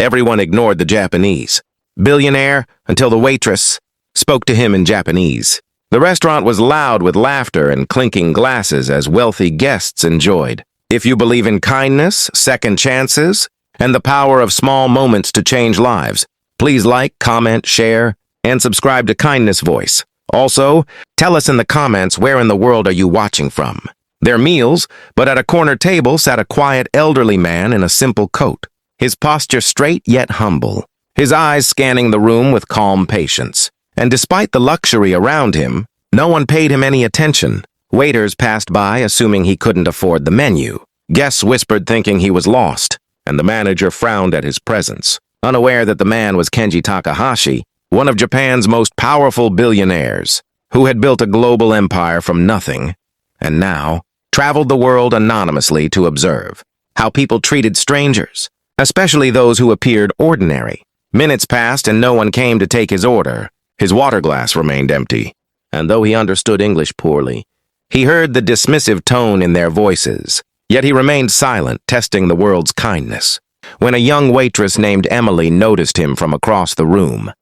Everyone ignored the Japanese. Billionaire, until the waitress, spoke to him in Japanese. The restaurant was loud with laughter and clinking glasses as wealthy guests enjoyed. If you believe in kindness, second chances, and the power of small moments to change lives, please like, comment, share, and subscribe to Kindness Voice. Also, tell us in the comments where in the world are you watching from. Their meals, but at a corner table sat a quiet elderly man in a simple coat, his posture straight yet humble, his eyes scanning the room with calm patience. And despite the luxury around him, no one paid him any attention. Waiters passed by, assuming he couldn't afford the menu. Guests whispered, thinking he was lost, and the manager frowned at his presence, unaware that the man was Kenji Takahashi, one of Japan's most powerful billionaires, who had built a global empire from nothing, and now traveled the world anonymously to observe how people treated strangers, especially those who appeared ordinary. Minutes passed and no one came to take his order. His water glass remained empty, and though he understood English poorly, he heard the dismissive tone in their voices. Yet he remained silent, testing the world's kindness, when a young waitress named Emily noticed him from across the room.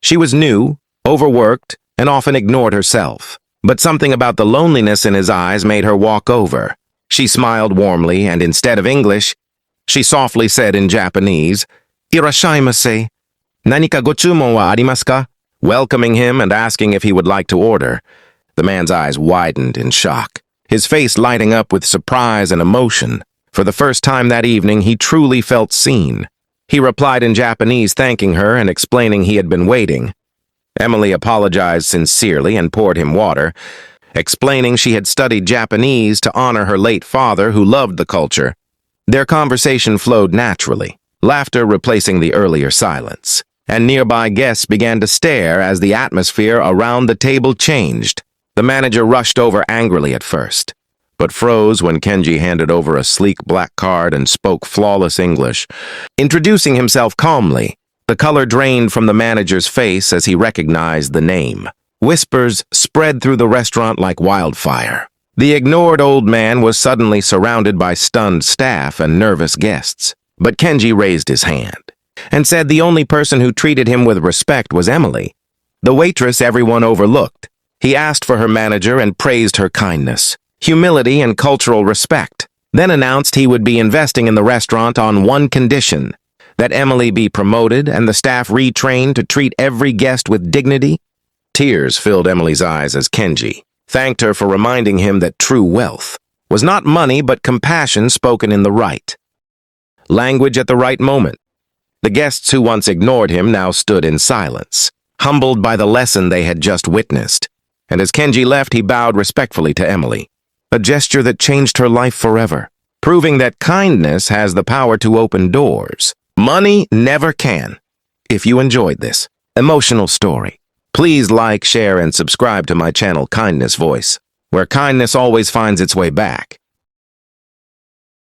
She was new, overworked, and often ignored herself, but something about the loneliness in his eyes made her walk over. She smiled warmly, and instead of English, she softly said in Japanese, "Irashaimase, nanika gochumon wa arimasu ka?" Welcoming him and asking if he would like to order. The man's eyes widened in shock, his face lighting up with surprise and emotion. For the first time that evening, he truly felt seen. He replied in Japanese, thanking her and explaining he had been waiting. Emily apologized sincerely and poured him water, explaining she had studied Japanese to honor her late father who loved the culture. Their conversation flowed naturally, laughter replacing the earlier silence, and nearby guests began to stare as the atmosphere around the table changed. The manager rushed over angrily at first, but froze when Kenji handed over a sleek black card and spoke flawless English. Introducing himself calmly, the color drained from the manager's face as he recognized the name. Whispers spread through the restaurant like wildfire. The ignored old man was suddenly surrounded by stunned staff and nervous guests. But Kenji raised his hand and said the only person who treated him with respect was Emily, the waitress everyone overlooked. He asked for her manager and praised her kindness, humility, and cultural respect, then announced he would be investing in the restaurant on one condition, that Emily be promoted and the staff retrained to treat every guest with dignity. Tears filled Emily's eyes as Kenji thanked her for reminding him that true wealth was not money but compassion spoken in the right language at the right moment. The guests who once ignored him now stood in silence, humbled by the lesson they had just witnessed. And as Kenji left, he bowed respectfully to Emily, a gesture that changed her life forever, proving that kindness has the power to open doors money never can. If you enjoyed this emotional story, please like, share, and subscribe to my channel Kindness Voice, where kindness always finds its way back.